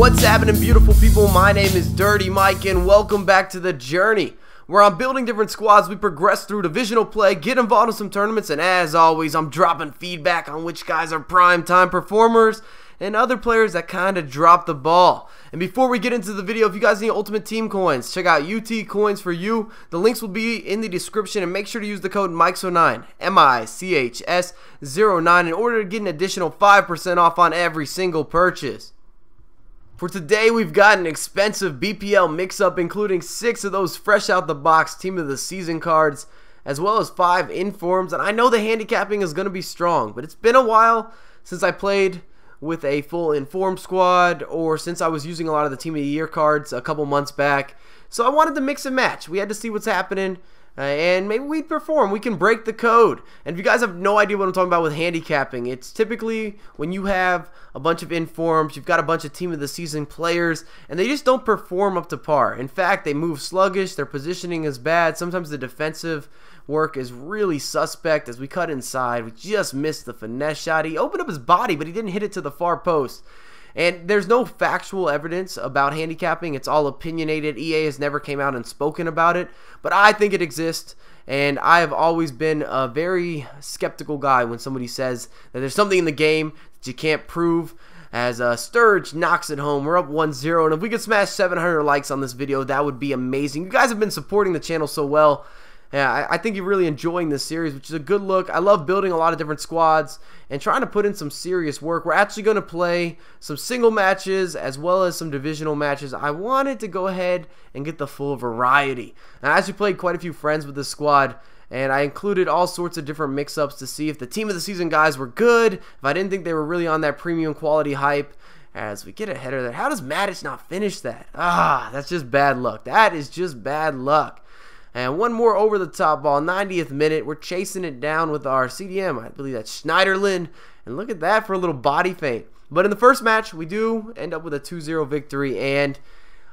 What's happening, beautiful people? My name is Dirty Mike and welcome back to the journey where I'm building different squads. We progress through divisional play, get involved in some tournaments, and as always, I'm dropping feedback on which guys are prime time performers and other players that kind of drop the ball. And before we get into the video, if you guys need Ultimate Team coins, check out UT Coins for You. The links will be in the description, and make sure to use the code MICHS09, M-I-C-H-S-09, in order to get an additional 5% off on every single purchase. For today, we've got an expensive BPL mix-up, including 6 of those fresh out the box Team of the Season cards, as well as 5 informs. And I know the handicapping is going to be strong, but it's been a while since I played with a full inform squad, or since I was using a lot of the Team of the Year cards a couple months back. So I wanted to mix and match. We had to see what's happening, and maybe we'd perform. We can break the code. And if you guys have no idea what I'm talking about with handicapping, it's typically when you have a bunch of informs, you've got a bunch of Team of the Season players, and they just don't perform up to par. In fact, they move sluggish, their positioning is bad, sometimes the defensive work is really suspect. As we cut inside, we just missed the finesse shot. He opened up his body, but he didn't hit it to the far post. And there's no factual evidence about handicapping. It's all opinionated. EA has never came out and spoken about it, but I think it exists, and I have always been a very skeptical guy when somebody says that there's something in the game that you can't prove. As Sturge knocks it home, we're up 1-0, and if we could smash 700 likes on this video, that would be amazing. You guys have been supporting the channel so well. Yeah, I think you're really enjoying this series, which is a good look. I love building a lot of different squads and trying to put in some serious work. We're actually going to play some single matches as well as some divisional matches. I wanted to go ahead and get the full variety. Now, I actually played quite a few friends with this squad, and I included all sorts of different mix-ups to see if the Team of the Season guys were good, if I didn't think they were really on that premium quality hype. As we get a header there, how does Matic not finish that? That's just bad luck. That is just bad luck. And one more over the top ball, 90th minute. We're chasing it down with our CDM. I believe that's Schneiderlin. And look at that for a little body feint. But in the first match, we do end up with a 2-0 victory. And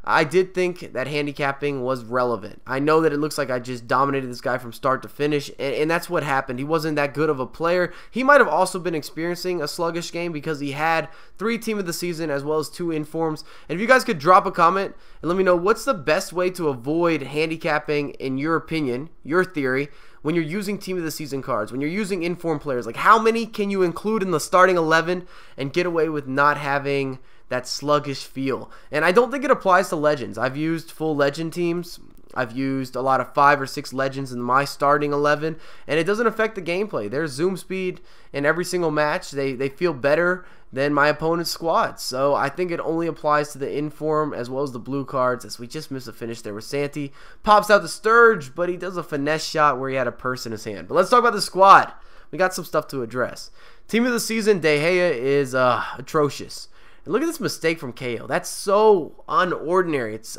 I did think that handicapping was relevant. I know that it looks like I just dominated this guy from start to finish, and that's what happened. He wasn't that good of a player. He might have also been experiencing a sluggish game because he had 3 Team of the Season as well as 2 informs. And if you guys could drop a comment and let me know what's the best way to avoid handicapping in your opinion, your theory, when you're using Team of the Season cards, when you're using inform players. Like, how many can you include in the starting 11 and get away with not having that sluggish feel? And I don't think it applies to legends. I've used full legend teams. I've used a lot of 5 or 6 legends in my starting 11, and it doesn't affect the gameplay. There's zoom speed in every single match. They feel better than my opponent's squad. So I think it only applies to the inform as well as the blue cards, as we just missed a finish there with Santi. Pops out the Sturge, but he does a finesse shot where he had a purse in his hand. But let's talk about the squad. We got some stuff to address. Team of the Season, De Gea is atrocious. And look at this mistake from KO. That's so unordinary. It's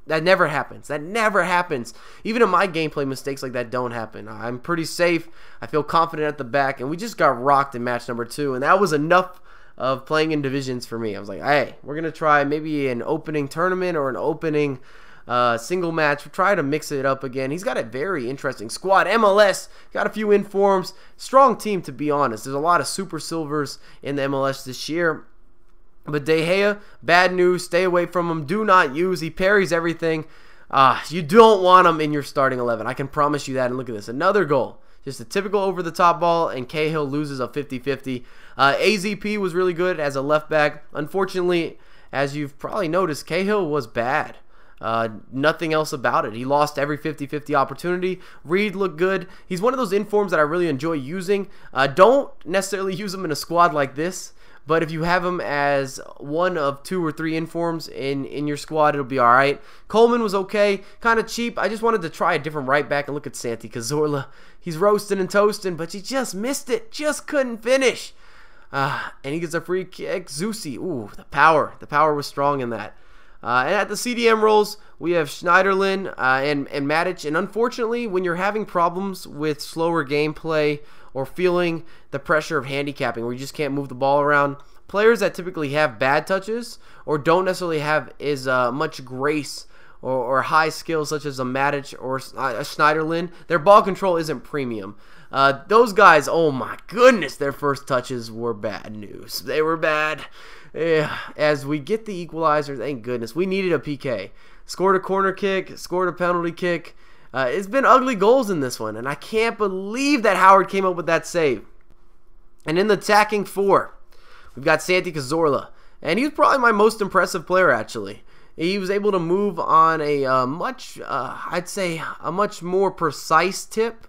that never happens. That never happens. Even in my gameplay, mistakes like that don't happen. I'm pretty safe. I feel confident at the back, and we just got rocked in match number 2, and that was enough of playing in divisions for me. I was like, hey, we're gonna try maybe an opening tournament or an opening single match. We'll try to mix it up again. He's got a very interesting squad. MLS got a few informs. Strong team, to be honest. There's a lot of super silvers in the MLS this year. But De Gea, bad news. Stay away from him. Do not use. He parries everything. You don't want him in your starting 11. I can promise you that. And look at this. Another goal. Just a typical over-the-top ball, and Cahill loses a 50-50. AZP was really good as a left back. Unfortunately, as you've probably noticed, Cahill was bad. Nothing else about it. He lost every 50-50 opportunity. Reed looked good. He's one of those informs that I really enjoy using. Don't necessarily use him in a squad like this, but if you have him as one of 2 or 3 informs in your squad, it'll be alright. Coleman was okay, kind of cheap. I just wanted to try a different right back, and look at Santi Cazorla. He's roasting and toasting, but he just missed it. Just couldn't finish. And he gets a free kick. Zusi, ooh, the power. The power was strong in that. And at the CDM roles, we have Schneiderlin and Matic. And unfortunately, when you're having problems with slower gameplay or feeling the pressure of handicapping where you just can't move the ball around, players that typically have bad touches or don't necessarily have as much grace or high skills such as a Matic or a Schneiderlin, their ball control isn't premium. Those guys, oh my goodness, their first touches were bad news. They were bad. Yeah, as we get the equalizer, thank goodness. We needed a PK. Scored a corner kick, scored a penalty kick. It's been ugly goals in this one, and I can't believe that Howard came up with that save. And in the attacking four, we've got Santi Cazorla, and he was probably my most impressive player, actually. He was able to move on a I'd say, a much more precise tip,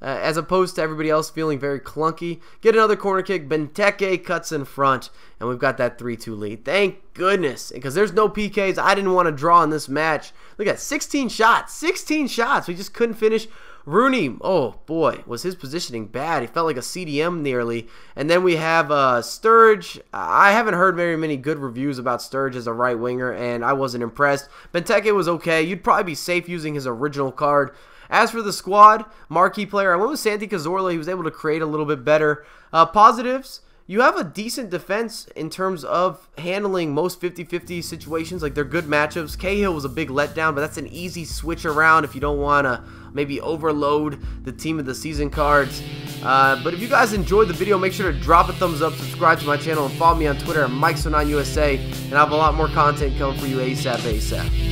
as opposed to everybody else feeling very clunky. Get another corner kick. Benteke cuts in front, and we've got that 3-2 lead. Thank goodness, because there's no PKs. I didn't want to draw in this match. Look at 16 shots. 16 shots. We just couldn't finish. Rooney, oh boy, was his positioning bad. He felt like a CDM nearly. And then we have Sturridge. I haven't heard very many good reviews about Sturridge as a right winger, and I wasn't impressed. Benteke was okay. You'd probably be safe using his original card. As for the squad, marquee player, I went with Santi Cazorla. He was able to create a little bit better. Positives, you have a decent defense in terms of handling most 50-50 situations. Like, they're good matchups. Cahill was a big letdown, but that's an easy switch around if you don't want to maybe overload the team of the season cards. But if you guys enjoyed the video, make sure to drop a thumbs up, subscribe to my channel, and follow me on Twitter at MikeSo9USA, and I have a lot more content coming for you ASAP.